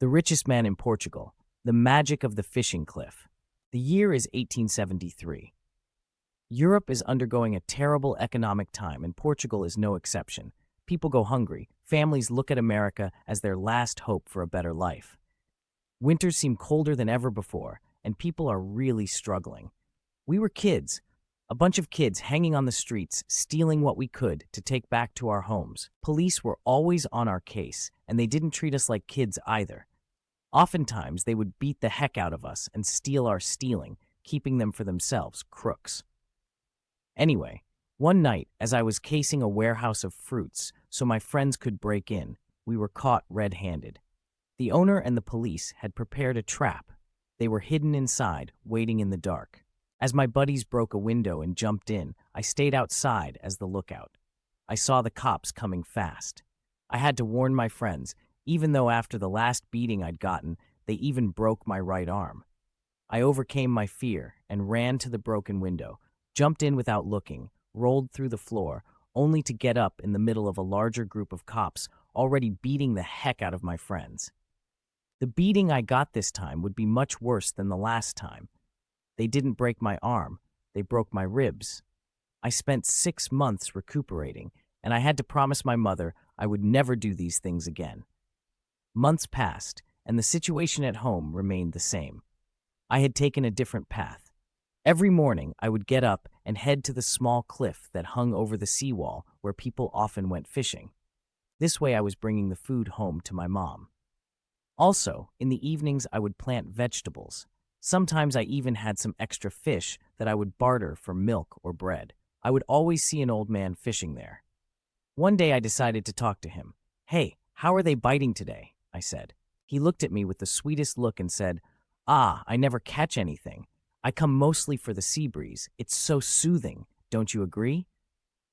The Richest Man in Portugal, The Magic of the Fishing Cliff. The year is 1873. Europe is undergoing a terrible economic time, and Portugal is no exception. People go hungry. Families look at America as their last hope for a better life. Winters seem colder than ever before, and people are really struggling. We were kids, a bunch of kids hanging on the streets, stealing what we could to take back to our homes. Police were always on our case, and they didn't treat us like kids either. Oftentimes, they would beat the heck out of us and steal our stealing, keeping them for themselves, crooks. Anyway, one night, as I was casing a warehouse of fruits so my friends could break in, we were caught red-handed. The owner and the police had prepared a trap. They were hidden inside, waiting in the dark. As my buddies broke a window and jumped in, I stayed outside as the lookout. I saw the cops coming fast. I had to warn my friends, even though after the last beating I'd gotten, they even broke my right arm. I overcame my fear and ran to the broken window, jumped in without looking, rolled through the floor, only to get up in the middle of a larger group of cops already beating the heck out of my friends. The beating I got this time would be much worse than the last time. They didn't break my arm, they broke my ribs. I spent 6 months recuperating, and I had to promise my mother I would never do these things again. Months passed, and the situation at home remained the same. I had taken a different path. Every morning, I would get up and head to the small cliff that hung over the seawall where people often went fishing. This way, I was bringing the food home to my mom. Also, in the evenings, I would plant vegetables. Sometimes I even had some extra fish that I would barter for milk or bread. I would always see an old man fishing there. One day I decided to talk to him. "Hey, how are they biting today?" I said. He looked at me with the sweetest look and said, I never catch anything. I come mostly for the sea breeze. It's so soothing, don't you agree?"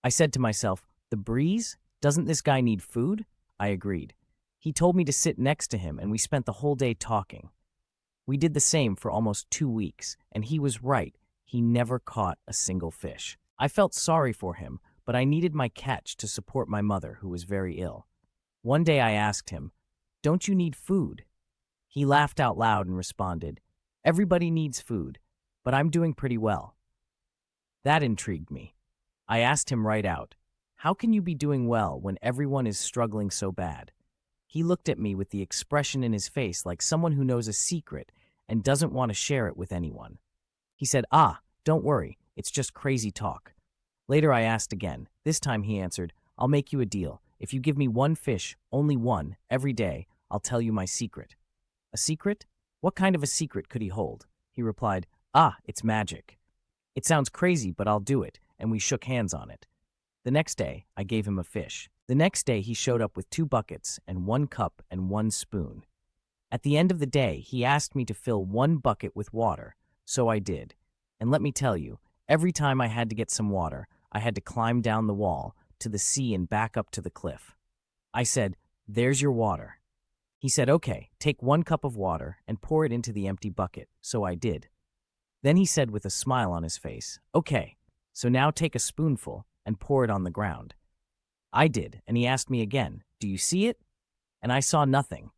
I said to myself, "The breeze? Doesn't this guy need food?" I agreed. He told me to sit next to him, and we spent the whole day talking. We did the same for almost 2 weeks, and he was right. He never caught a single fish. I felt sorry for him, but I needed my catch to support my mother, who was very ill. One day I asked him, "Don't you need food?" He laughed out loud and responded, "Everybody needs food, but I'm doing pretty well." That intrigued me. I asked him right out, "How can you be doing well when everyone is struggling so bad?" He looked at me with the expression in his face like someone who knows a secret and doesn't want to share it with anyone. He said, "Don't worry, it's just crazy talk." Later I asked again. This time he answered, "I'll make you a deal. If you give me one fish, only one, every day, I'll tell you my secret." A secret? What kind of a secret could he hold? He replied, "It's magic." "It sounds crazy, but I'll do it," and we shook hands on it. The next day, I gave him a fish. The next day, he showed up with 2 buckets and 1 cup and 1 spoon. At the end of the day, he asked me to fill 1 bucket with water, so I did. And let me tell you, every time I had to get some water, I had to climb down the wall to the sea and back up to the cliff. I said, "There's your water." He said, "Okay, take 1 cup of water and pour it into the empty bucket," so I did. Then he said with a smile on his face, "Okay, so now take a spoonful and pour it on the ground." I did, and he asked me again, "Do you see it?" And I saw nothing.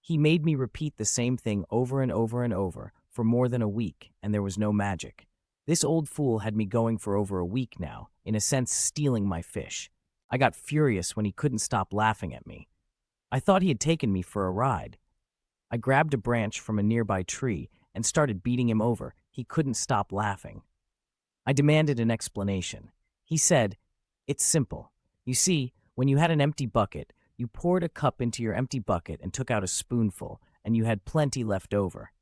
He made me repeat the same thing over and over and over for more than a week, and there was no magic. This old fool had me going for over a week now, in a sense stealing my fish. I got furious when he couldn't stop laughing at me. I thought he had taken me for a ride. I grabbed a branch from a nearby tree and started beating him over. He couldn't stop laughing. I demanded an explanation. He said, "It's simple. You see, when you had an empty bucket, you poured a cup into your empty bucket and took out a spoonful, and you had plenty left over.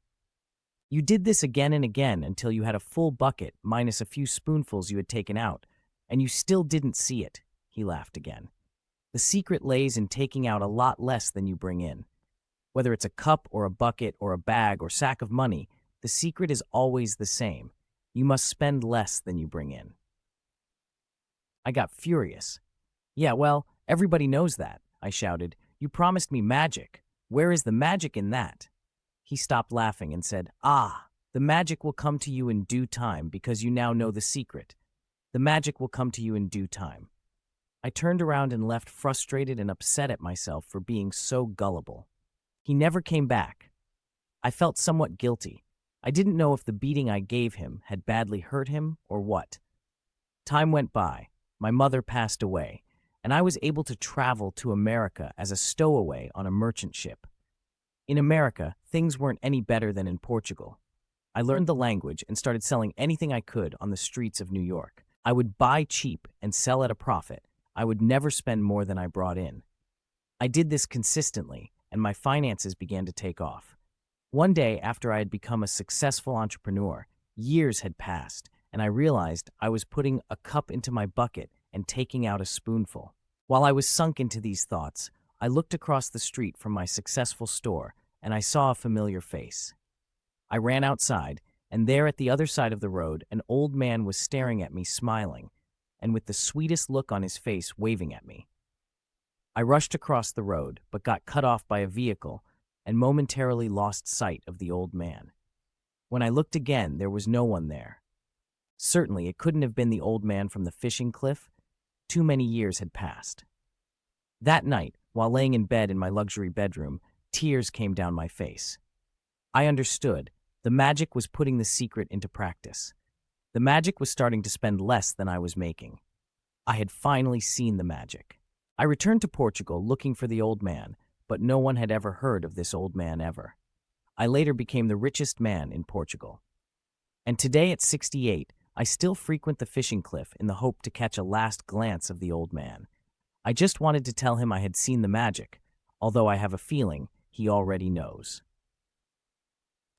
You did this again and again until you had a full bucket minus a few spoonfuls you had taken out, and you still didn't see it." He laughed again. "The secret lays in taking out a lot less than you bring in. Whether it's a cup or a bucket or a bag or sack of money, the secret is always the same. You must spend less than you bring in." I got furious. "Yeah, well, everybody knows that," I shouted. "You promised me magic. Where is the magic in that?" He stopped laughing and said, "The magic will come to you in due time because you now know the secret. The magic will come to you in due time." I turned around and left frustrated and upset at myself for being so gullible. He never came back. I felt somewhat guilty. I didn't know if the beating I gave him had badly hurt him or what. Time went by. My mother passed away, and I was able to travel to America as a stowaway on a merchant ship. In America, things weren't any better than in Portugal. I learned the language and started selling anything I could on the streets of New York. I would buy cheap and sell at a profit. I would never spend more than I brought in. I did this consistently, and my finances began to take off. One day, after I had become a successful entrepreneur, years had passed, and I realized I was putting a cup into my bucket and taking out a spoonful. While I was sunk into these thoughts, I looked across the street from my successful store, and I saw a familiar face. I ran outside, and there at the other side of the road, an old man was staring at me, smiling, and with the sweetest look on his face, waving at me. I rushed across the road, but got cut off by a vehicle and momentarily lost sight of the old man. When I looked again, there was no one there. Certainly, it couldn't have been the old man from the fishing cliff. Too many years had passed. That night, while laying in bed in my luxury bedroom, tears came down my face. I understood. The magic was putting the secret into practice. The magic was starting to spend less than I was making. I had finally seen the magic. I returned to Portugal looking for the old man, but no one had ever heard of this old man ever. I later became the richest man in Portugal. And today at 68, I still frequent the fishing cliff in the hope to catch a last glance of the old man. I just wanted to tell him I had seen the magic, although I have a feeling he already knows.